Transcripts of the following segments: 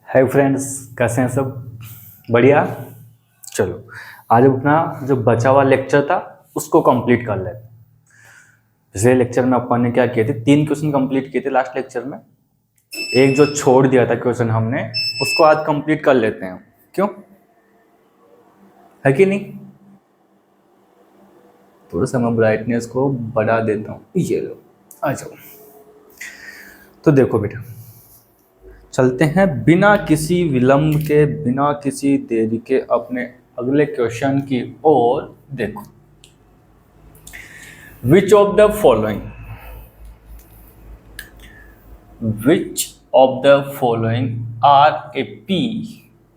Hi friends, कैसे हैं सब? बढ़िया। चलो, आज अपना जो बचा हुआ लेक्चर था उसको कंप्लीट कर लेते हैं। पिछले लेक्चर में अपन ने क्या किए थे, 3 क्वेश्चन कंप्लीट किए थे लास्ट लेक्चर में। एक जो छोड़ दिया था क्वेश्चन हमने, उसको आज कंप्लीट कर लेते हैं। क्यों, है कि नहीं? थोड़ा सा मैं ब्राइटनेस को बढ़ा देता हूँ, ये लो, आ जाओ। तो देखो बेटा, चलते हैं बिना किसी विलंब के, बिना किसी देरी के अपने अगले क्वेश्चन की ओर। देखो, which of the following are A P,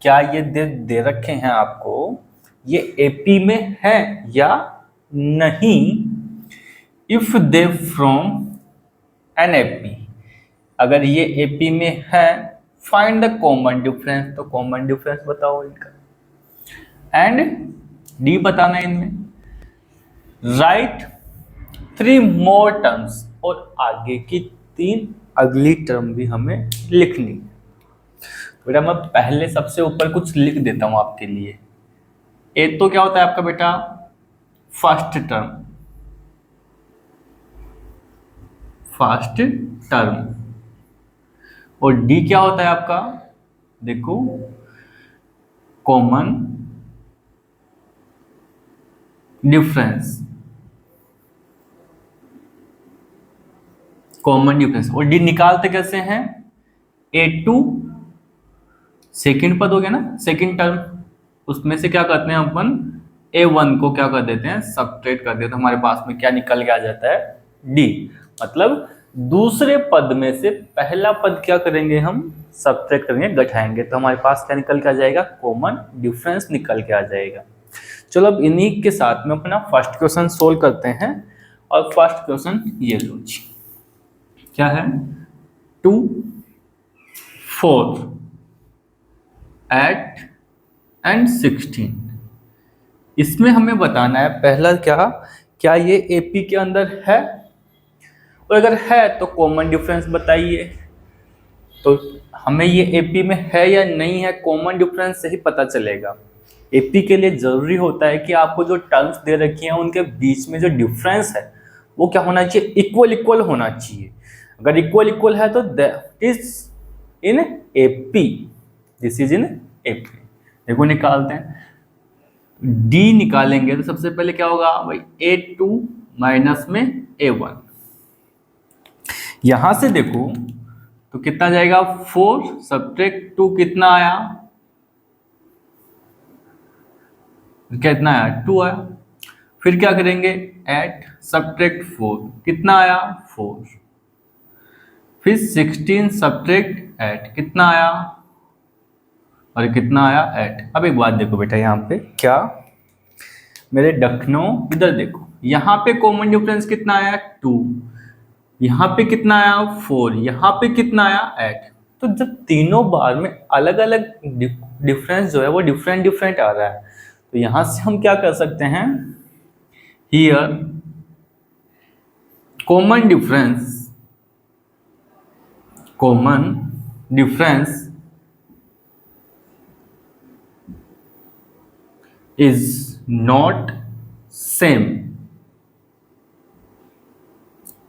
क्या ये दे रखे हैं आपको, ये एपी में है या नहीं? If they from an AP, अगर ये एपी में है, फाइंड द कॉमन डिफरेंस, तो कॉमन डिफरेंस बताओ इनका। एंड डी बताना इनमें, राइट 3 मोर टर्म्स, और आगे की 3 अगली टर्म भी हमें लिखनी है। बेटा मैं पहले सबसे ऊपर कुछ लिख देता हूं आपके लिए। ए तो क्या होता है आपका बेटा, फर्स्ट टर्म, और डी क्या होता है आपका, देखो, कॉमन डिफरेंस, और डी निकालते कैसे हैं, A2 सेकंड पद हो गया ना, सेकंड टर्म, उसमें से क्या करते हैं अपन, A1 को क्या कर देते हैं, सब्ट्रैक्ट कर देते हैं। हमारे पास में क्या निकल के आ जाता है, D, मतलब दूसरे पद में से पहला पद क्या करेंगे, हम सब्ट्रैक्ट करेंगे, घटाएंगे, तो हमारे पास क्या निकल के आ जाएगा, कॉमन डिफरेंस निकल के आ जाएगा। चलो अब इन्हीं के साथ में अपना फर्स्ट क्वेश्चन सोल्व करते हैं। और फर्स्ट क्वेश्चन ये लो जी, क्या है, 2, 4, 8 एंड 16। इसमें हमें बताना है पहला क्या ये एपी के अंदर है, और अगर है तो कॉमन डिफरेंस बताइए। तो हमें ये एपी में है या नहीं है, कॉमन डिफरेंस से ही पता चलेगा। एपी के लिए जरूरी होता है कि आपको जो टर्म्स दे रखी हैं उनके बीच में जो डिफरेंस है वो क्या होना चाहिए, इक्वल होना चाहिए। अगर इक्वल है तो that is in AP, this is in AP. देखो निकालते हैं, डी निकालेंगे तो सबसे पहले क्या होगा भाई, A2 माइनस में A1। यहां से देखो तो कितना जाएगा, 4 सब्ट्रैक्ट 2 कितना आया, कितना आया, 2 आया। फिर क्या करेंगे, 8 सब्ट्रैक्ट 4 कितना आया, 4। फिर 16 सब्ट्रैक्ट 8 कितना आया, और कितना आया, 8। अब एक बात देखो बेटा, यहाँ पे क्या, मेरे डखनों इधर देखो, यहाँ पे कॉमन डिफरेंस कितना आया, 2, यहाँ पे कितना आया, 4, यहाँ पे कितना आया, 8। तो जब तीनों बार में अलग अलग डिफरेंस जो है वो डिफरेंट आ रहा है, तो यहाँ से हम क्या कर सकते हैं, here common difference is not same,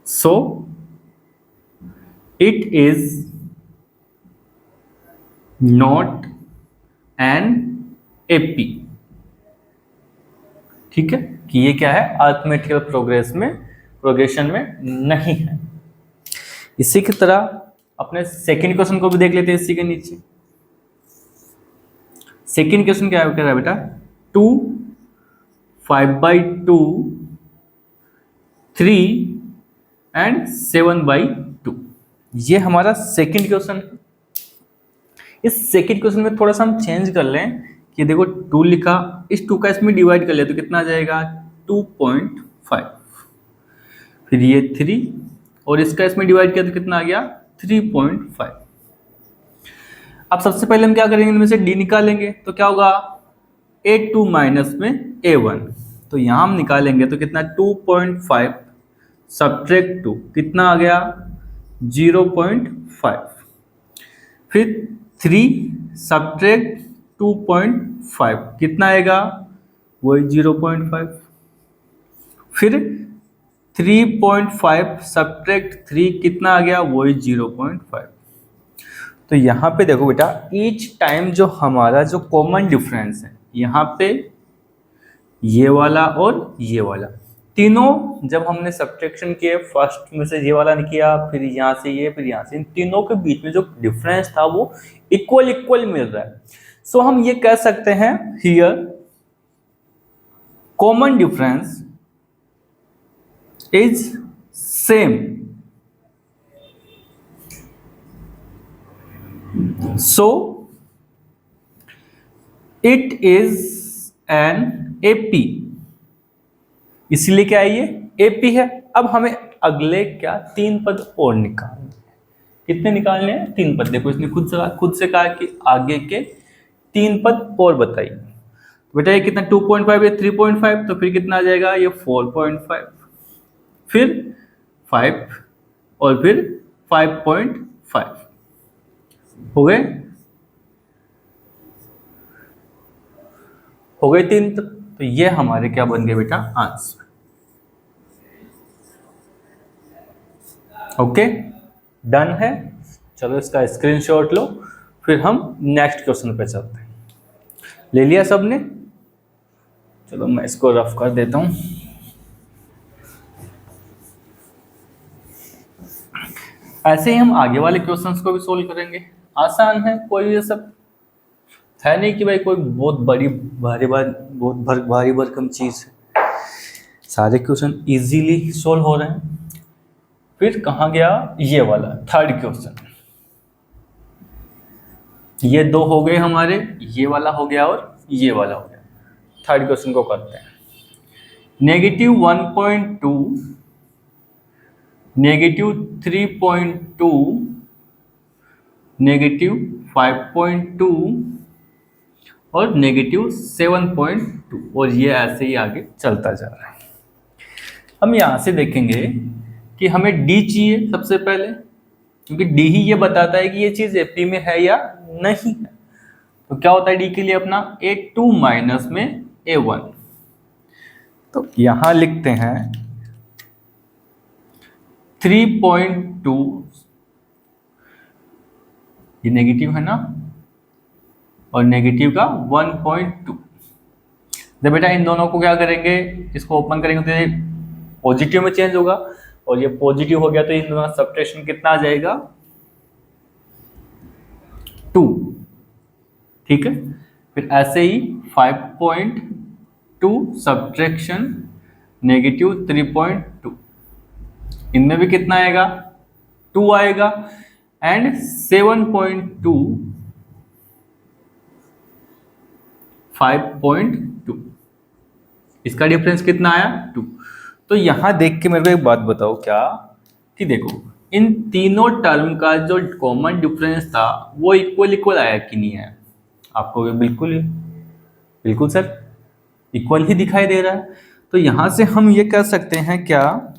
so it is not an AP। ठीक है, कि ये क्या है, अरिथमेटिकल प्रोग्रेशन में नहीं है। इसी की तरह अपने सेकंड क्वेश्चन को भी देख लेते हैं। इसी के नीचे सेकंड क्वेश्चन क्या कह रहा है बेटा, 2, 5/2, 3 एंड 7/2। ये हमारा सेकंड क्वेश्चन है। इस सेकंड क्वेश्चन में थोड़ा सा हम चेंज कर लें कि देखो 2 लिखा, इस 2 का इसमें डिवाइड कर ले तो कितना आ जाएगा, 2.5। फिर ये 3 और इसका इसमें डिवाइड किया तो कितना आ गया, 3.5। अब सबसे पहले हम क्या करेंगे, इनमें से डी निकालेंगे तो क्या होगा, A2 माइनस में A1। तो यहां हम निकालेंगे तो कितना, 2.5 सब्ट्रैक्ट 2 कितना आ गया, 0.5। फिर 3 सब्ट्रैक्ट 2.5 कितना आएगा, वही 0.5। फिर 3.5 सब्ट्रैक्ट 3 कितना आ गया, वही 0.5। तो यहाँ पे देखो बेटा, ईच टाइम जो हमारा जो कॉमन डिफरेंस है, यहाँ पे ये वाला और ये वाला तीनों जब हमने सब्ट्रैक्शन किए, फर्स्ट में से ये वाला नहीं किया, फिर यहाँ से ये, फिर यहाँ से, इन तीनों के बीच में जो डिफरेंस था वो इक्वल इक्वल मिल रहा है। सो हम ये कह सकते हैं here common difference is same, so it is an AP. इसलिए क्या है, ये एपी है। अब हमें अगले क्या 3 पद और निकालने हैं। कितने निकालने हैं, 3 पद। देखो इसने खुद से कहा कि आगे के 3 पद और बताइए। तो बेटा ये कितना 2.5 है, 3.5, तो फिर कितना आ जाएगा, ये 4.5, फिर 5 और फिर 5.5 हो गए 3। तो ये हमारे क्या बन गए बेटा, आंसर। ओके, डन है। चलो इसका स्क्रीनशॉट लो, फिर हम नेक्स्ट क्वेश्चन पे चलते हैं। ले लिया सबने? चलो मैं इसको रफ कर देता हूं। ऐसे ही हम आगे वाले क्वेश्चंस को भी सोल्व करेंगे। आसान है, कोई ये सब है नहीं कि भाई कोई बहुत भारी भरकम चीज है। सारे क्वेश्चन इजीली सोल्व हो रहे हैं। फिर कहाँ गया ये वाला थर्ड क्वेश्चन। ये 2 हो गए हमारे, ये वाला हो गया और ये वाला हो गया। थर्ड क्वेश्चन को करते हैं। -1.2, -3.2, -5.2 और -7.2, और ये ऐसे ही आगे चलता जा रहा है। हम यहाँ से देखेंगे कि हमें डी चाहिए सबसे पहले, क्योंकि डी ही ये बताता है कि ये चीज एपी में है या नहीं है। तो क्या होता है डी के लिए अपना, A2 माइनस में A1। तो यहां लिखते हैं 3.2, ये नेगेटिव है ना, और नेगेटिव का 1.2। जब बेटा इन दोनों को क्या करेंगे, इसको ओपन करेंगे तो ये पॉजिटिव में चेंज होगा, और ये पॉजिटिव हो गया तो इन दोनों सब्ट्रैक्शन कितना आ जाएगा, 2। ठीक है। फिर ऐसे ही 5.2 सब्ट्रैक्शन -3.2, इनमें भी कितना आएगा, 2 आएगा। एंड 7.2 5.2, इसका डिफरेंस कितना आया, 2। तो यहां देख के मेरे को एक बात बताओ क्या, कि देखो इन तीनों टर्म का जो कॉमन डिफरेंस था वो इक्वल आया कि नहीं है, आपको बिल्कुल सर इक्वल ही दिखाई दे रहा है। तो यहां से हम ये कह सकते हैं क्या,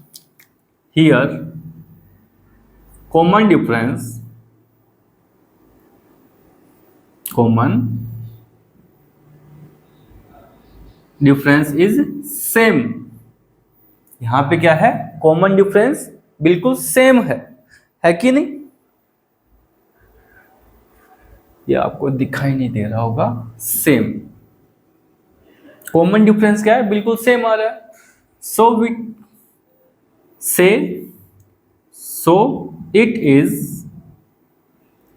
here common difference is same. यहां पे क्या है, कॉमन डिफरेंस बिल्कुल सेम है कि नहीं? ये आपको दिखाई नहीं दे रहा होगा, सेम कॉमन डिफरेंस क्या है, बिल्कुल सेम आ रहा है। सो वी से so it is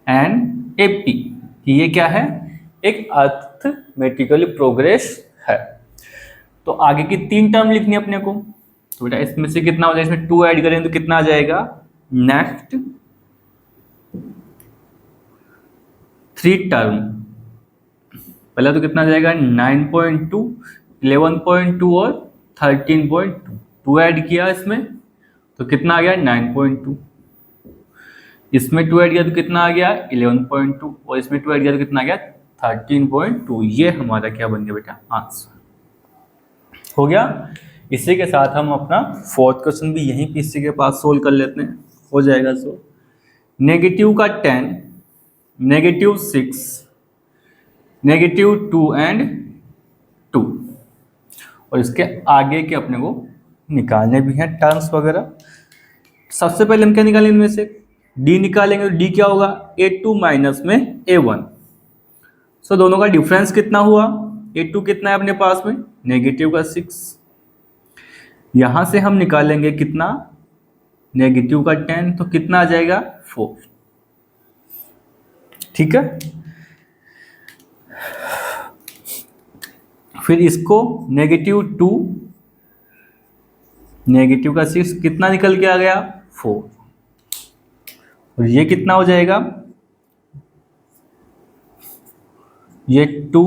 an AP, ये क्या है, एक अर्थमेटिकली प्रोग्रेस है। तो आगे की 3 टर्म लिखनी है अपने को। तो बेटा इसमें से कितना हो जाएगा, इसमें 2 ऐड करें तो कितना आ जाएगा, नेक्स्ट 3 टर्म। पहला तो कितना आ जाएगा, 9.2, 11.2 और 13.2। 2 ऐड किया इसमें तो कितना आ गया, 9.2। इसमें 2 ऐड किया तो कितना आ गया, 11.2, और इसमें 2 ऐड किया तो कितना आ गया, 13.2। ये हमारा क्या बन गया बेटा, आंसर हो गया। इसी के साथ हम अपना 4th क्वेश्चन भी यहीं पे इसी के पास सोल्व कर लेते हैं, हो जाएगा। सो -10 -6, -2 एंड 2, और इसके आगे के अपने को निकालने भी हैं टर्म्स वगैरह। सबसे पहले हम क्या निकालेंगे, इनमें से d निकालेंगे, तो d क्या होगा, a2 माइनस में a1। सो दोनों का डिफरेंस कितना हुआ, a2 कितना है अपने पास में, -6। यहां से हम निकालेंगे कितना, -10, तो कितना आ जाएगा 4। ठीक है, फिर इसको -2, -6 कितना निकल के आ गया 4, और ये कितना हो जाएगा, ये 2,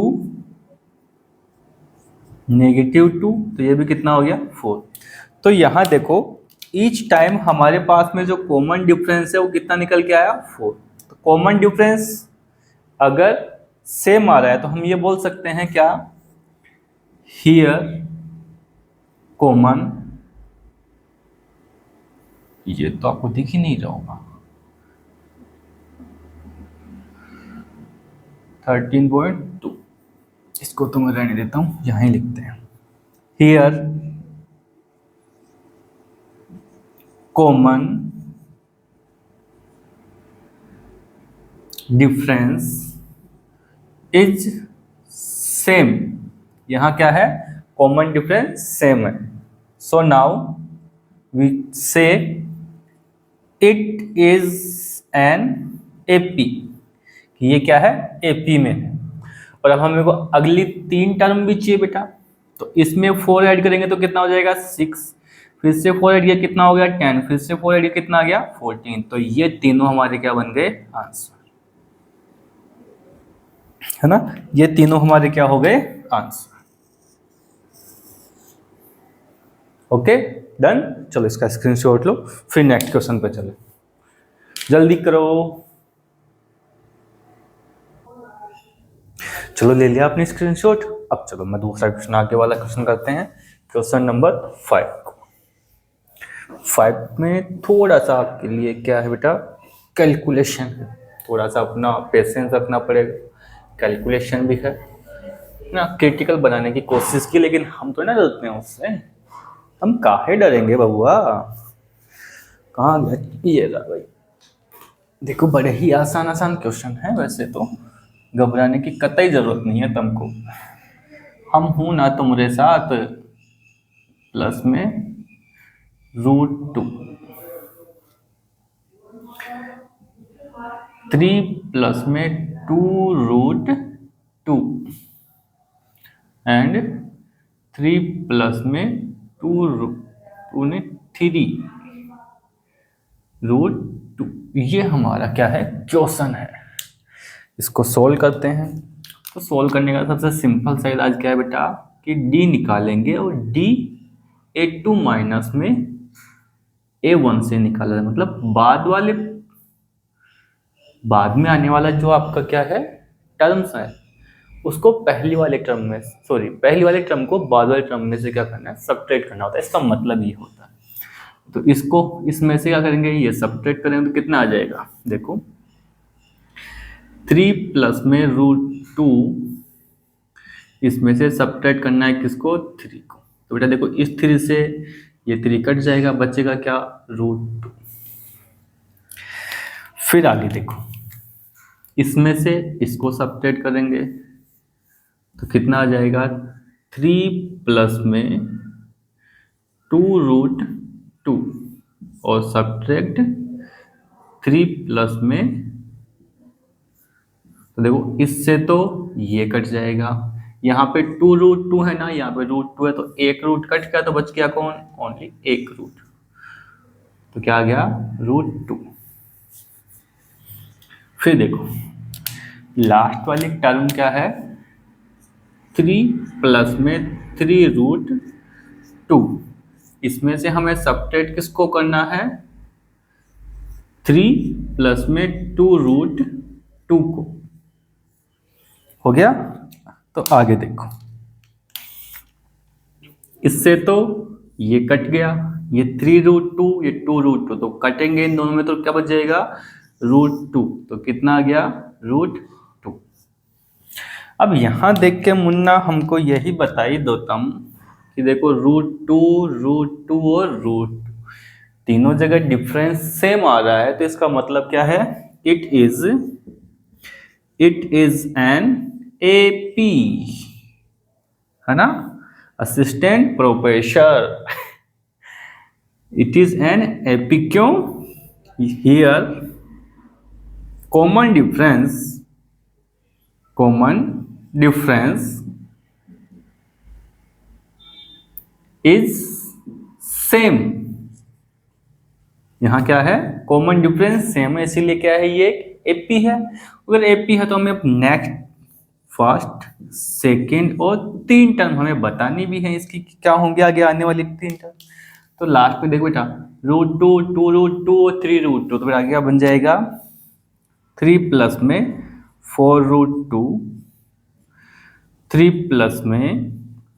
-2, तो ये भी कितना हो गया 4। तो यहां देखो ईच टाइम हमारे पास में जो कॉमन डिफरेंस है वो कितना निकल के आया 4। तो कॉमन डिफरेंस अगर सेम आ रहा है तो हम ये बोल सकते हैं क्या, हियर कॉमन, ये तो आपको दिख ही नहीं रहा होगा, 13.2, इसको तो मैं रहने देता हूं, यहां ही लिखते हैं, here common difference is same. यहां क्या है, कॉमन डिफरेंस सेम है। सो नाउ वी से इट इज एन एपी, ये क्या है, एपी में है। और अब हमें को अगली 3 टर्म भी चाहिए बेटा, तो इसमें 4 ऐड करेंगे तो कितना हो जाएगा 6, फिर से 4 ऐड किया कितना हो गया 10, फिर से 4 ऐड किया कितना आ गया 14। तो ये तीनों हमारे क्या बन गए, आंसर, है ना, ये तीनों हमारे क्या हो गए, आंसर। ओके डन, चलो इसका स्क्रीनशॉट लो, फिर नेक्स्ट क्वेश्चन पे चले, जल्दी करो। चलो ले लिया अपनी स्क्रीनशॉट, अब चलो मैं दूसरा क्वेश्चन, आगे वाला क्वेश्चन करते हैं, क्वेश्चन नंबर 5। 5 में थोड़ा सा आपके लिए क्या है बेटा, कैलकुलेशन है, थोड़ा सा अपना पेशेंस रखना पड़ेगा, कैलकुलेशन भी है ना, क्रिटिकल बनाने की कोशिश की, लेकिन हम तो ना डरते हैं उससे, हम काहे डरेंगे बबुआ, कहाँ गए, ये रहा भाई, देखो बड़े ही आसान आसान क्वेश्चन है, वैसे तो घबराने की कतई जरूरत नहीं है तुमको, हम हूं ना तुम्हारे साथ, प्लस में √2, 3 प्लस में 2√2 एंड 3 प्लस में 3√2, ये हमारा क्या है, क्वेश्चन है। इसको सोल्व करते हैं, तो सोल्व करने का सबसे सिंपल सा इलाज क्या है बेटा, कि d निकालेंगे, और d a2 माइनस में a1 से निकाला है, मतलब बाद में आने वाला जो आपका क्या है टर्म्स है, उसको पहली वाले टर्म को बाद वाले टर्म में से क्या करना है, सब्ट्रैक्ट करना होता है, इसका मतलब ये होता है। तो इसको इसमें से क्या करेंगे, ये सब्ट्रैक्ट करेंगे तो कितना आ जाएगा, देखो 3 प्लस में √2, इसमें से सब्ट्रैक्ट करना है किसको, 3 को, तो बेटा देखो इस 3 से ये 3 कट जाएगा, बचेगा क्या, √2। फिर आगे देखो, इसमें से इसको सब्ट्रैक्ट करेंगे तो कितना आ जाएगा, 3 प्लस में 2√2 और सब्ट्रैक्ट 3 प्लस में, तो देखो इससे तो ये कट जाएगा, यहाँ पे 2√2 है ना, यहाँ पे √2 है, तो एक रूट कट गया, तो बच गया कौन, ओनली एक रूट, तो क्या आ गया, √2। फिर देखो लास्ट वाली टर्म क्या है, 3 प्लस में 3√2, इसमें से हमें सब्ट्रैक्ट किसको करना है, 3 प्लस में 2√2 को, हो गया। तो आगे देखो, इससे तो ये कट गया, ये 3√2 ये 2√2, तो कटेंगे इन दोनों में, तो क्या बच जाएगा, √2, तो कितना आ गया √2। अब यहां देख के मुन्ना हमको यही बताई दो तुम कि देखो √2 और √2 तीनों जगह डिफरेंस सेम आ रहा है, तो इसका मतलब क्या है, इट इज एन एपी, है ना, assistant professor. It is an AP, क्यों, here common difference is same. यहां क्या है, कॉमन डिफरेंस सेम है, इसीलिए क्या है, ये एपी है। अगर एपी है तो हमें नेक्स्ट, फर्स्ट, सेकंड और 3 टर्म हमें बतानी भी है इसकी क्या होंगे आगे आने वाली 3 टर्म। तो लास्ट में देखो बेटा √2, 2√2 और 3√2, तो फिर आगे क्या बन जाएगा, 3 प्लस में 4√2, 3 प्लस में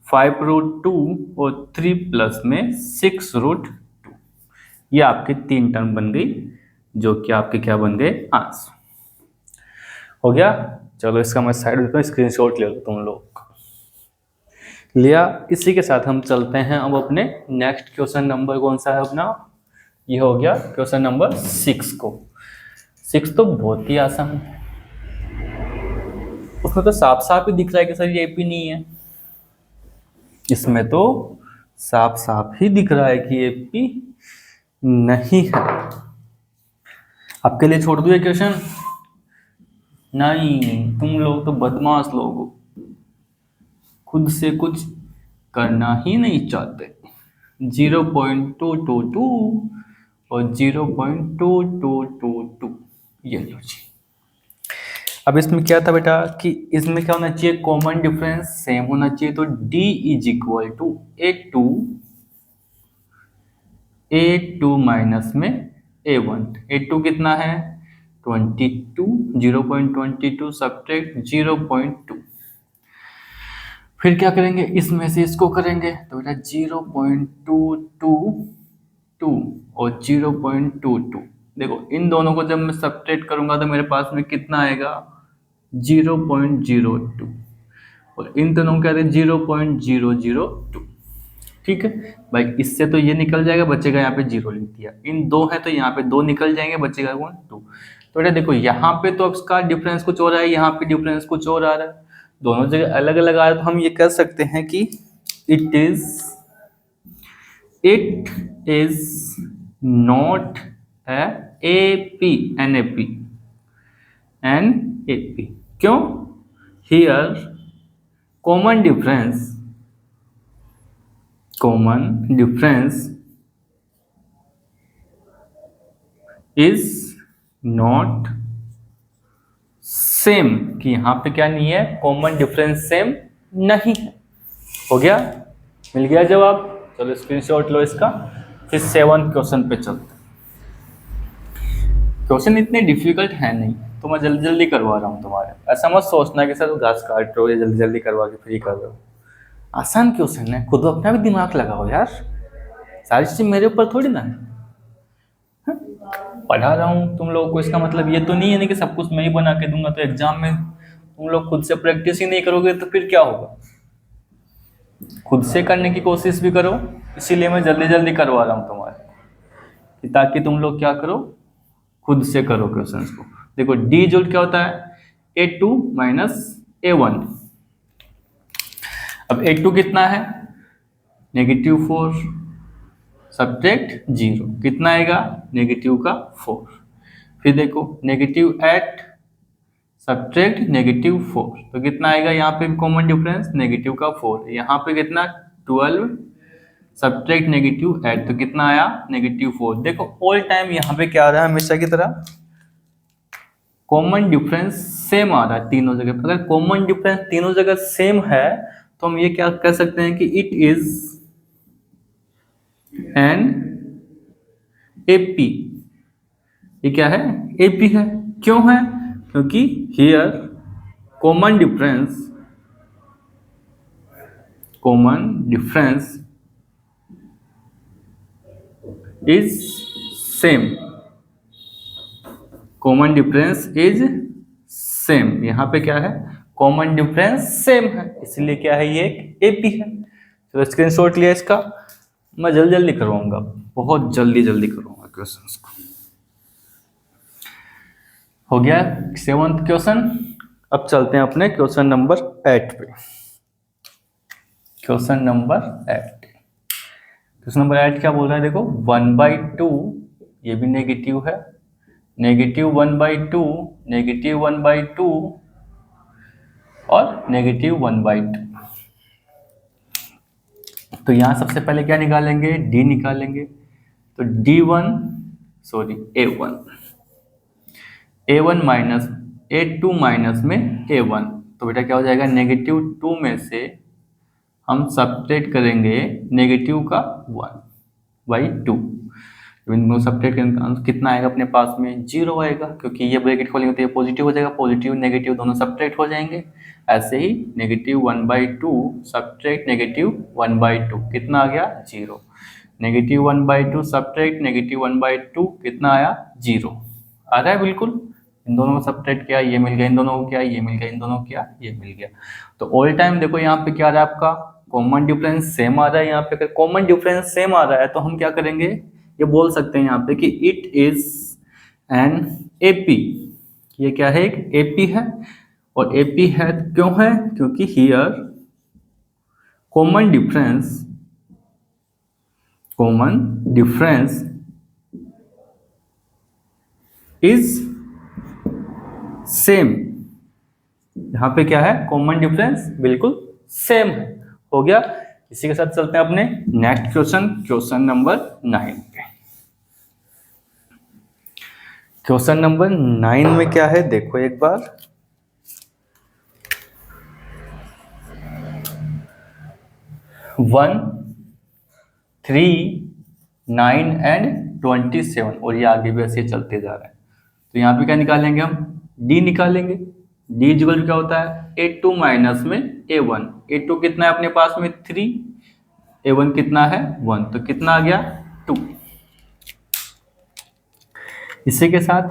5√2 और 3 प्लस में 6√2। ये आपके 3 टर्म बन गई, जो कि आपके क्या बन गए, आंसर। हो गया, चलो इसका मैं साइड में स्क्रीनशॉट ले लो तुम लोग, लिया। इसी के साथ हम चलते हैं अब अपने नेक्स्ट क्वेश्चन नंबर, कौन सा है अपना, ये हो गया क्वेश्चन नंबर 6 को। 6 तो बहुत ही आसान है, उसमें तो साफ साफ ही दिख रहा है कि सर ये एपी नहीं है। इसमें तो साफ साफ ही दिख रहा है कि एपी नहीं है। आपके लिए छोड़ दूं ये क्वेश्चन, नहीं, तुम लोग तो बदमाश लोग हो, खुद से कुछ करना ही नहीं चाहते। 0.222 और 0.2222, ये लो जी। अब इसमें क्या था बेटा कि इसमें क्या होना चाहिए, कॉमन डिफरेंस सेम होना चाहिए, तो D is equal to A2 minus में A1। A2 कितना है 22, 0.22 सब्ट्रैक्ट 0.2, फिर क्या करेंगे, इसमें से इसको करेंगे, तो बेटा 0.222 और 0.22, देखो इन दोनों को जब मैं सब्ट्रैक्ट करूंगा तो मेरे पास में कितना आएगा 0.02, और इन दोनों को क्या है 0.002। ठीक है भाई, इससे तो ये निकल जाएगा, बचेगा यहाँ पे 0 लिख दिया, इन 2 है तो यहाँ पे 2 निकल जाएंगे, बचेगा कौन 2। तो बेटा देखो यहाँ पे तो इसका डिफरेंस कुछ और है, यहाँ पे डिफरेंस कुछ और आ रहा है, दोनों जगह अलग अलग आ रहा है, तो हम ये कह सकते हैं कि it is not an AP, क्यों, here common difference is not same, कि यहां पे क्या नहीं है, कॉमन डिफरेंस सेम नहीं है। हो गया, मिल गया जवाब। चलो स्क्रीनशॉट लो इसका, फिर 7 क्वेश्चन पे चलते। क्वेश्चन इतने डिफिकल्ट है नहीं, तो मैं जल्दी जल्दी करवा रहा हूँ तुम्हारे, ऐसा मत सोचना कि सर घास काट रहे हो या जल्दी जल्दी करवा के फ्री कर रहे हो। आसान क्वेश्चन है, खुद अपना भी दिमाग लगाओ यार, सारी चीज मेरे ऊपर थोड़ी ना है। पढ़ा रहा हूँ तुम लोगों को, इसका मतलब ये तो नहीं है ना कि सब कुछ मैं ही बना के दूंगा, तो एग्जाम में तुम लोग खुद से प्रैक्टिस ही नहीं करोगे तो फिर क्या होगा। खुद से करने की कोशिश भी करो, इसीलिए मैं जल्दी जल्दी करवा रहा हूँ तुम्हारे, ताकि तुम लोग क्या करो, खुद से करो क्वेश्चंस को। देखो डी जूल क्या होता है, A2 माइनस A1। अब A2 कितना है -4 सब्ट्रैक्ट 0, कितना आएगा नेगेटिव का 4। फिर देखो -8 सब्ट्रैक्ट -4, तो कितना आएगा, यहाँ पे कॉमन डिफरेंस नेगेटिव का 4, यहाँ पे कितना 12 सब्ट्रैक्ट -8, तो कितना आया -4। देखो ऑल टाइम यहाँ पे क्या आ रहा है, हमेशा की तरह कॉमन डिफरेंस सेम आ रहा है तीनों जगह। अगर कॉमन डिफरेंस तीनों जगह सेम है तो हम ये क्या कह सकते हैं कि इट इज एन एपी। ये क्या है, एपी है। क्यों है, क्योंकि here common difference is same, common difference is same, यहाँ पे क्या है, कॉमन डिफरेंस सेम है, इसलिए क्या है, ये एक एपी है। तो स्क्रीनशॉट लिया इसका, मैं जल्दी जल्दी करवाऊंगा, बहुत जल्दी जल्दी करवाऊंगा क्वेश्चंस को। हो गया 7th क्वेश्चन। अब चलते हैं अपने क्वेश्चन नंबर 8 पे। क्वेश्चन नंबर 8, क्वेश्चन नंबर 8 क्या बोल रहा है, देखो 1/2, ये भी नेगेटिव है, -1/2, -1/2 और -1/2। तो यहां सबसे पहले क्या निकालेंगे, डी निकालेंगे। तो A1 माइनस A2 माइनस में A1, तो बेटा क्या हो जाएगा, -2 में से हम सब्ट्रैक्ट करेंगे नेगेटिव का 1/2। बिंदु सब्ट्रैक्ट करेंगे कितना आएगा अपने पास में, 0 आएगा, क्योंकि ये ब्रैकेट खोलेंगे तो ये पॉजिटिव हो जाएगा, पॉजिटिव नेगेटिव दोनों सब्ट्रैक्ट हो जाएंगे। ऐसे ही -1/2 सब्ट्रैक्ट -1/2 कितना आ गया, 0। -1/2 सब्ट्रैक्ट -1/2 कितना आया, 0 आ रहा है बिल्कुल। इन दोनों को सब्ट्रैक्ट किया, ये मिल गया, इन दोनों को किया, ये मिल गया, इन दोनों को किया, ये मिल गया। तो ऑल टाइम देखो यहाँ पे क्या आ रहा है आपका, कॉमन डिफरेंस सेम आ रहा है। यहाँ पे अगर कॉमन डिफरेंस सेम आ रहा है तो हम क्या करेंगे, ये बोल सकते हैं यहाँ पे कि इट इज एन एपी, ये क्या है, एक एपी है। और एपी है क्यों है, क्योंकि here common difference is same. यहां पे क्या है, कॉमन डिफरेंस बिल्कुल सेम है। हो गया। इसी के साथ चलते हैं अपने नेक्स्ट क्वेश्चन, क्वेश्चन नंबर 9 पे। क्वेश्चन नंबर 9 में क्या है, देखो एक बार, वन 3, 9 एंड 27, और ये आगे भी ऐसे चलते जा रहा है। तो यहाँ पे क्या निकालेंगे हम, डी निकालेंगे। डी इक्वल क्या होता है, A2 माइनस में A1। A2 कितना है अपने पास में 3, A1 कितना है 1, तो कितना आ गया 2। इसी के साथ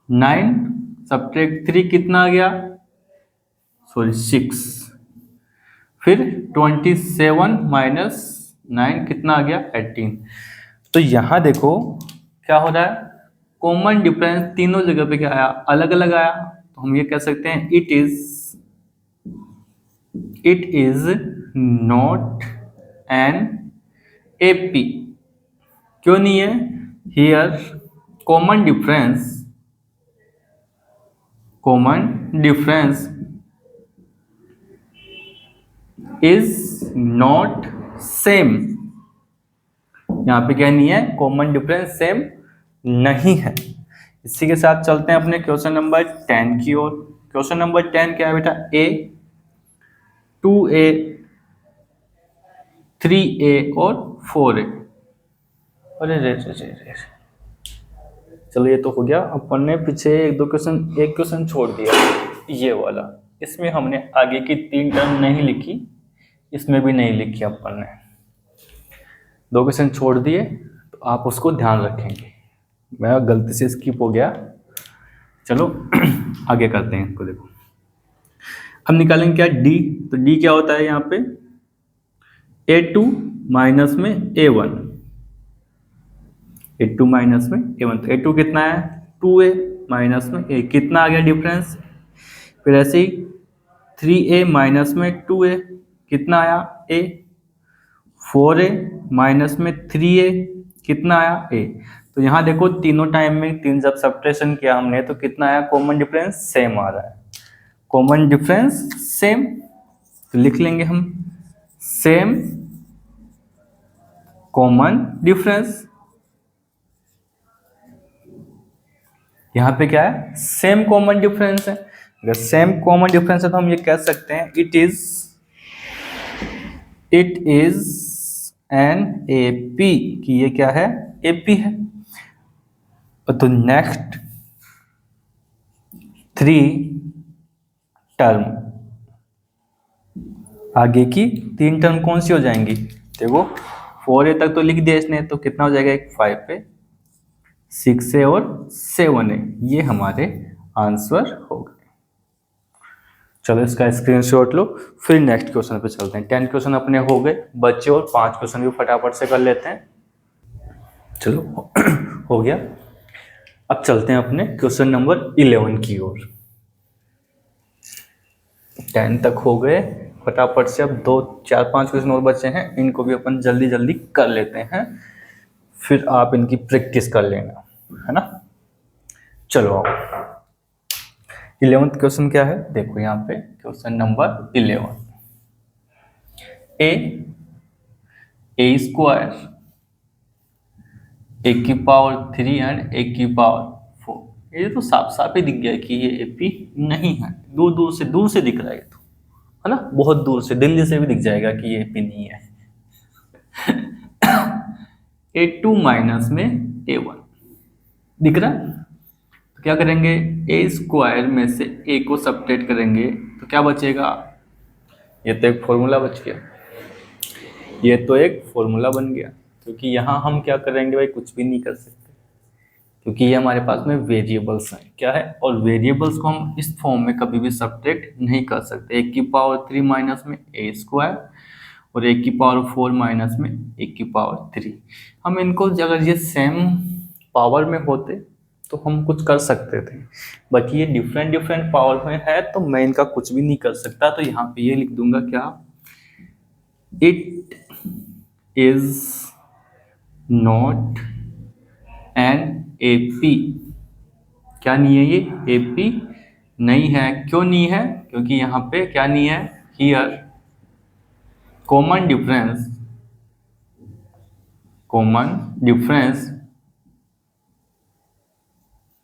9 सब्ट्रैक्ट 3 कितना आ गया, सॉरी 6। फिर 27 माइनस 9 कितना आ गया 18। तो यहां देखो क्या हो रहा है, कॉमन डिफरेंस तीनों जगह पे क्या आया, अलग अलग आया। तो हम ये कह सकते हैं it is not an AP. क्यों नहीं है, here common difference is not same. यहां पे क्या नहीं है, कॉमन डिफरेंस सेम नहीं है। इसी के साथ चलते हैं अपने क्वेश्चन नंबर 10 की ओर। क्वेश्चन नंबर 10 क्या है बेटा, A 2A 3A और 4A। अरे रे रे रे रे, चलो ये तो हो गया। अपन ने पीछे एक क्वेश्चन छोड़ दिया, ये वाला। इसमें हमने आगे की 3 टर्म नहीं लिखी, इसमें भी नहीं लिखी अपन ने, 2 क्वेश्चन छोड़ दिए, तो आप उसको ध्यान रखेंगे। मैं गलती से स्किप हो गया, चलो आगे करते हैं इसको। देखो अब निकालेंगे क्या, डी। तो डी क्या होता है यहाँ पे, A2 माइनस में A1, A2 माइनस में A1। तो A2 कितना है 2A माइनस में A, कितना आ गया डिफरेंस। फिर ऐसे ही 3A माइनस में 2A कितना आया A, 4A माइनस में 3A कितना आया A। तो यहाँ देखो तीनों टाइम में 3 जब सब्ट्रैक्शन किया हमने तो कितना आया, कॉमन डिफरेंस सेम आ रहा है, कॉमन डिफरेंस सेम। तो लिख लेंगे हम सेम कॉमन डिफरेंस। यहाँ पे क्या है, सेम कॉमन डिफरेंस है। अगर सेम कॉमन डिफरेंस है तो हम ये कह सकते हैं इट इज एन एपी, कि ये क्या है, एपी है। तो नेक्स्ट 3 टर्म, आगे की 3 टर्म कौन सी हो जाएंगी, देखो 4A तक तो लिख दिया इसने, तो कितना हो जाएगा, एक 5A 6A और 7A, ये हमारे आंसर हो गए। चलो इसका स्क्रीनशॉट लो, फिर नेक्स्ट क्वेश्चन पे चलते हैं। 10 क्वेश्चन अपने हो गए, बच्चे और 5 क्वेश्चन भी फटाफट से कर लेते हैं। चलो हो गया। अब चलते हैं अपने क्वेश्चन नंबर 11 की ओर। 10 तक हो गए फटाफट से, अब 2 4 5 क्वेश्चन और बचे हैं, इनको भी अपन जल्दी जल्दी कर लेते हैं, फिर आप इनकी प्रैक्टिस कर लेना, है ना। चलो आओ, 11th क्वेश्चन क्या है, देखो यहाँ पे क्वेश्चन नंबर 11। ए स्क्वायर, ए की पावर 3 एंड ए की पावर 4, ये तो साफ साफ ही दिख गया कि ये एपी नहीं है, दूर से दिख रहा है ये तो, है ना, बहुत दूर से, दिल्ली से भी दिख जाएगा कि ये एपी नहीं है। A2 माइनस में A1 दिख रहा है, तो क्या करेंगे, ए स्क्वायर में से ए को सब्ट्रैक्ट करेंगे तो क्या बचेगा, ये तो एक फॉर्मूला बच गया, ये तो एक फॉर्मूला बन गया, क्योंकि यहाँ हम क्या करेंगे भाई, कुछ भी नहीं कर सकते, क्योंकि ये हमारे पास में वेरिएबल्स हैं, क्या है, और वेरिएबल्स को हम इस फॉर्म में कभी भी सब्ट्रैक्ट नहीं कर सकते। ए की पावर 3 माइनस में ए स्क्वायर और ए की पावर 4 माइनस में ए की पावर 3, हम इनको अगर ये सेम पावर में होते तो हम कुछ कर सकते थे, बट ये डिफरेंट पावर में है तो मैं इनका कुछ भी नहीं कर सकता, तो यहाँ पे ये लिख दूंगा क्या, it is not an AP, क्या नहीं है ये, एपी नहीं है। क्यों नहीं है, क्योंकि यहाँ पे क्या नहीं है, here common difference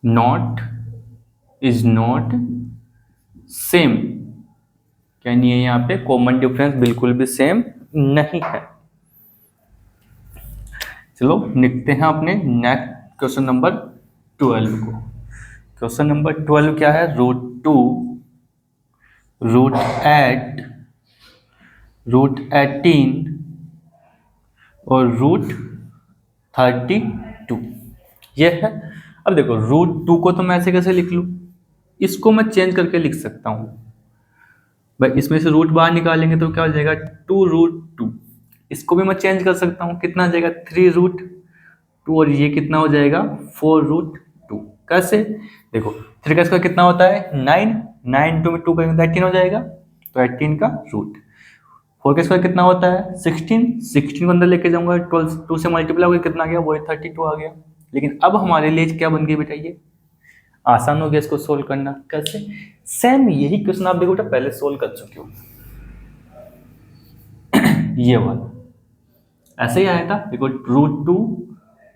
not is not same, क्या नहीं है यहाँ पे, कॉमन डिफरेंस बिल्कुल भी सेम नहीं है। चलो लिखते हैं अपने नेक्स्ट क्वेश्चन नंबर 12 को। क्वेश्चन नंबर 12 क्या है, √2 √18 और √32, ये है। अब देखो √2 को तो मैं ऐसे कैसे लिख लूँ, इसको मैं चेंज करके लिख सकता हूँ भाई, इसमें से रूट बाहर निकालेंगे तो क्या हो जाएगा, 2√2, इसको भी मैं चेंज कर सकता हूँ, कितना आ जाएगा 3√2, और ये कितना हो जाएगा 4√2। कैसे, देखो 3 का स्क्वायर कितना होता है 9, 9 2 में 2 करेंगे तो 18 हो जाएगा, तो 18 का रूट। 4 का स्क्वायर कितना होता है 16, 16 को अंदर लेके जाऊंगा, 12 2 से मल्टीप्लाई होकर कितना आ गया, वो 32 आ गया। लेकिन अब हमारे लिए क्या बन गई बेटा, ये आसान हो गया इसको सोल्व करना। कैसे, सेम यही क्वेश्चन आप देखो बेटा पहले सोल्व कर चुके हो, ये वाला ऐसे ही आया था, देखो √2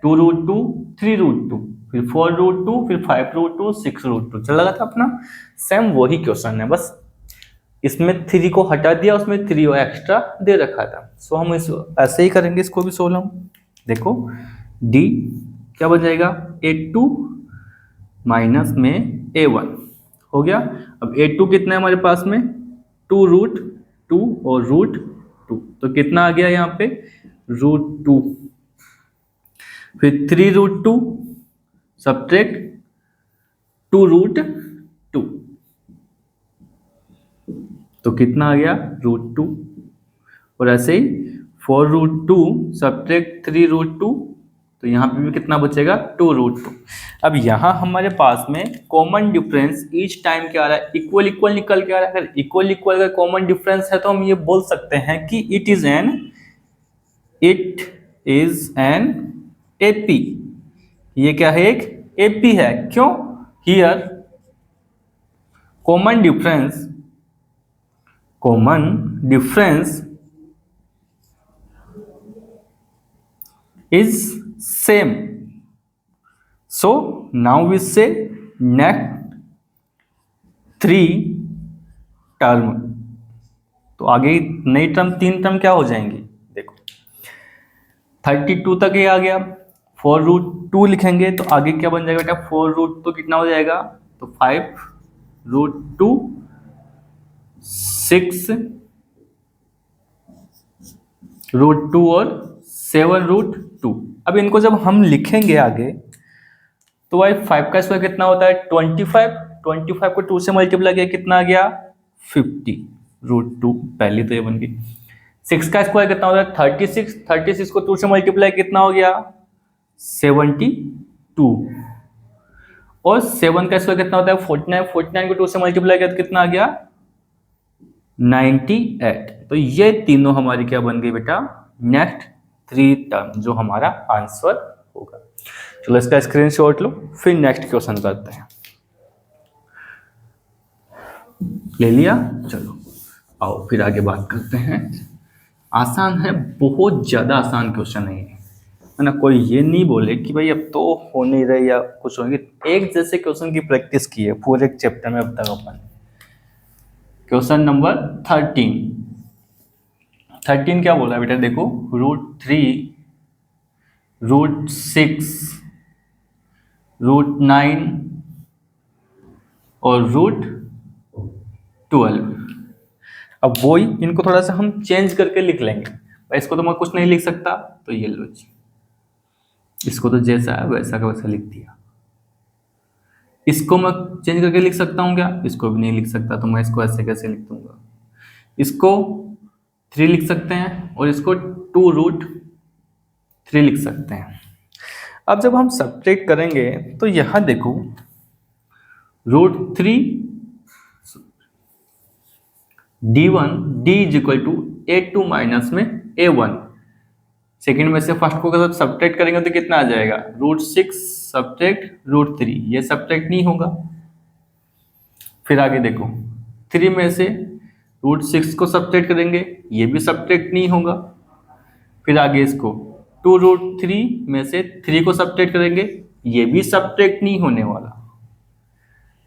2√2 3√2 फिर 4√2 फिर 5√2 6√2 चल लगा था अपना, सेम वही क्वेश्चन है, बस इसमें 3 को हटा दिया, उसमें 3 और एक्स्ट्रा दे रखा था। सो हम इस ऐसे ही करेंगे इसको भी सोल्व हम। देखो डी क्या बन जाएगा, A2 माइनस में A1 हो गया। अब A2 कितना है हमारे पास में 2√2 और √2, तो कितना आ गया यहाँ पे √2, फिर 3√2 सब्ट्रैक्ट 2√2, तो कितना आ गया √2, और ऐसे ही 4√2 सब्ट्रैक्ट 3√2, तो यहाँ पे भी कितना बचेगा 2√2। अब यहाँ हमारे पास में कॉमन डिफरेंस ईच टाइम क्या आ रहा है, इक्वल इक्वल निकल के आ रहा है। अगर इक्वल इक्वल का कॉमन डिफरेंस है तो हम ये बोल सकते हैं कि इट इज एन एपी, ये क्या है, एक एपी है। क्यों, here common difference is same, so now we say next 3 term, तो आगे नई टर्म 3 टर्म क्या हो जाएंगी, देखो 32 तक ये आ गया, 4√2 लिखेंगे तो आगे क्या बन जाएगा बेटा 4√2 कितना हो जाएगा, तो 5√2 6√2 और 7√2। अब इनको जब हम लिखेंगे आगे तो भाई 5 का स्क्वायर कितना होता है 25, 25 को 2 से मल्टीप्लाई किया कितना आ गया 50 √2, पहली तो ये बन गई। 6 का स्क्वायर कितना होता है 36, 36 को 2 से मल्टीप्लाई कितना हो गया 72, और 7 का स्क्वायर कितना होता है 49, 49 को 2 से मल्टीप्लाई किया तो कितना आ गया 98। तो ये तीनों हमारी क्या बन गई बेटा नेक्स्ट 3 टर्म जो हमारा आंसर होगा। चलो इसका स्क्रीनशॉट लो, फिर नेक्स्ट क्वेश्चन करते हैं। ले लिया, चलो आओ फिर आगे बात करते हैं। आसान है, बहुत ज्यादा आसान क्वेश्चन है ना, कोई ये नहीं बोले कि भाई अब तो हो नहीं रहे या कुछ होंगे। एक जैसे क्वेश्चन की प्रैक्टिस की है पूरे एक चैप्टर में अब तक अपन। क्वेश्चन नंबर 13 क्या बोला बेटा देखो, √3, √6, √9 और √12। अब वही इनको थोड़ा सा हम चेंज करके लिख लेंगे। इसको तो मैं कुछ नहीं लिख सकता, तो ये लो जी, इसको तो जैसा है वैसा का वैसा लिख दिया। इसको मैं चेंज करके लिख सकता हूँ क्या, इसको भी नहीं लिख सकता, तो मैं इसको ऐसे कैसे लिख दूंगा। इसको 3 लिख सकते हैं और इसको 2√3 लिख सकते हैं। अब जब हम सब्ट्रैक्ट करेंगे तो यहां देखो √3 D1 D is equal to A2 minus में A1। सेकेंड में से फर्स्ट को अगर सब्ट्रैक्ट करेंगे तो कितना आ जाएगा √6 सब्ट्रैक्ट √3, ये सब्ट्रैक्ट नहीं होगा। फिर आगे देखो 3 में से √6 को सब्ट्रैक्ट करेंगे, ये भी सब्ट्रैक्ट नहीं होगा। फिर आगे इसको 2√3 में से 3 को सब्ट्रैक्ट करेंगे, ये भी सब्ट्रैक्ट नहीं होने वाला,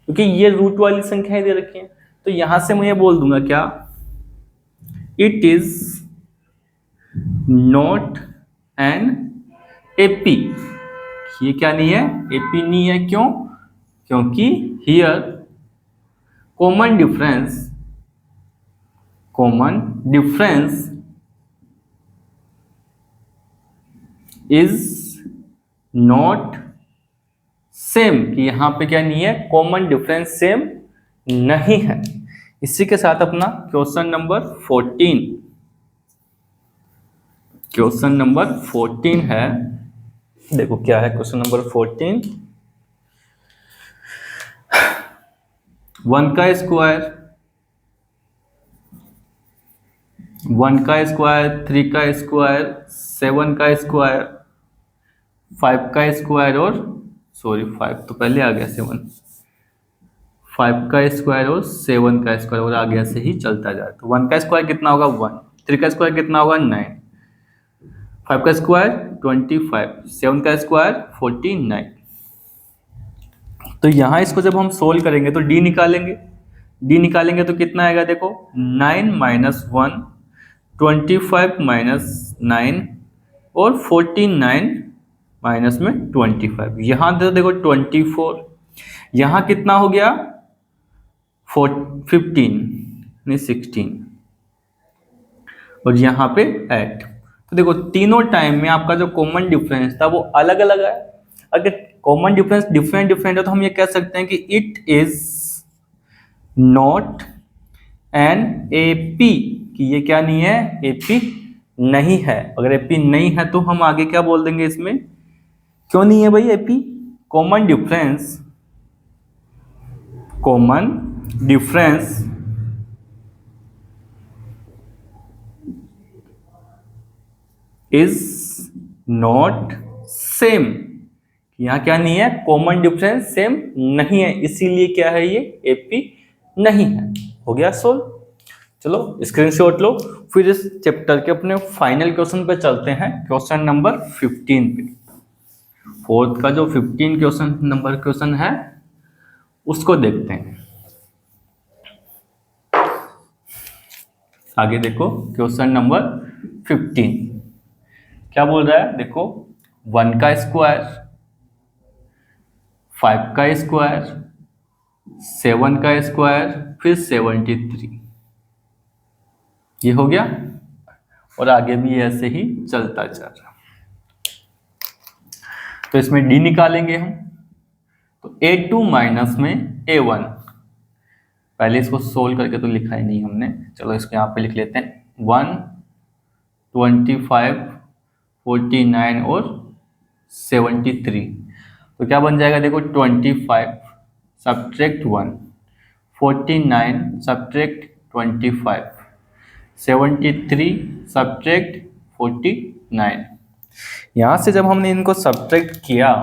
क्योंकि ये रूट वाली संख्याएं दे रखी हैं। तो यहां से मैं ये बोल दूंगा क्या, it is not an AP. ये क्या नहीं है, एपी नहीं है। क्यों? क्योंकि here common difference is not same, कि यहां पे क्या नहीं है, कॉमन डिफरेंस सेम नहीं है। इसी के साथ अपना क्वेश्चन नंबर 14 है। देखो क्या है क्वेश्चन नंबर 14। 1 का स्क्वायर, 1 का स्क्वायर, 3 का स्क्वायर, 7 का स्क्वायर, 5 का स्क्वायर और 5 तो पहले आ गया 7, 5 का स्क्वायर और 7 का स्क्वायर और आगे से ही चलता जाए। तो 1 का स्क्वायर कितना होगा 1, 3 का स्क्वायर कितना होगा 9, 5 का स्क्वायर 25, 7 का स्क्वायर 49। तो यहां इसको जब हम सोल्व करेंगे तो d निकालेंगे तो कितना आएगा देखो 9 माइनस 1, 25 माइनस 9 और 49 माइनस में 25। यहां देखो 24, यहां कितना हो गया 15 नहीं 16 और यहाँ पे 8। तो देखो तीनों टाइम में आपका जो कॉमन डिफरेंस था वो अलग अलग है। अगर कॉमन डिफरेंस डिफरेंट है तो हम ये कह सकते हैं कि it is not an AP, कि ये क्या नहीं है, एपी नहीं है। अगर एपी नहीं है तो हम आगे क्या बोल देंगे इसमें, क्यों नहीं है भाई AP, common difference is not same. यहां क्या नहीं है, कॉमन डिफरेंस सेम नहीं है, इसीलिए क्या है ये एपी नहीं है। हो गया सोल्व। चलो स्क्रीनशॉट लो, फिर इस चैप्टर के अपने फाइनल क्वेश्चन पे चलते हैं, क्वेश्चन नंबर 15 पे। फोर्थ का जो 15 क्वेश्चन है उसको देखते हैं। आगे देखो क्वेश्चन नंबर 15 क्या बोल रहा है, देखो 1 का स्क्वायर, 5 का स्क्वायर, 7 का स्क्वायर, फिर 73, ये हो गया और आगे भी ऐसे ही चलता चल रहा। तो इसमें डी निकालेंगे हम, तो A2 माइनस में A1, पहले इसको सोल्व करके तो लिखा ही नहीं हमने, चलो इसको यहाँ पे लिख लेते हैं 1, 25, 49 और 73। तो क्या बन जाएगा देखो, 25 सब्ट्रैक्ट 1, 49 सब्ट्रैक्ट 25, 73 सब्ट्रैक्ट 49। यहाँ से जब हमने इनको सब्ट्रैक्ट किया,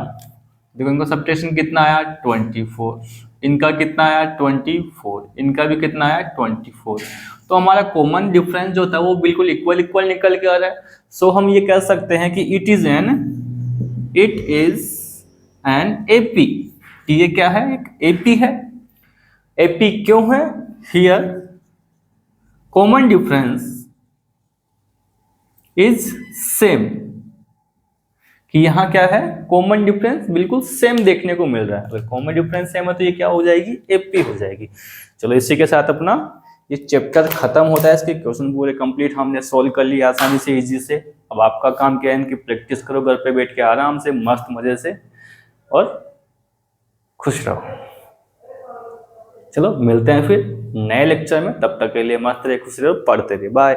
देखो इनको सब्ट्रैक्शन कितना आया 24, इनका कितना आया 24, इनका भी कितना आया 24। तो हमारा कॉमन डिफरेंस जो था वो बिल्कुल इक्वल इक्वल निकल के आ रहा है। सो हम ये कह सकते हैं कि इट इज एन एपी, ये क्या है, एक एपी है। एपी क्यों है, here common difference is same, कि यहाँ क्या है, कॉमन डिफरेंस बिल्कुल सेम देखने को मिल रहा है। अगर कॉमन डिफरेंस सेम है तो ये क्या हो जाएगी, एपी हो जाएगी। चलो इसी के साथ अपना ये चैप्टर खत्म होता है। इसके क्वेश्चन पूरे कंप्लीट हमने सोल्व कर लिए आसानी से, इजी से। अब आपका काम क्या है, इनकी प्रैक्टिस करो घर पे बैठ के आराम से, मस्त मजे से, और खुश रहो। चलो मिलते हैं फिर नए लेक्चर में, तब तक के लिए मस्त रहे, खुश रहो, पढ़ते रहे, बाय।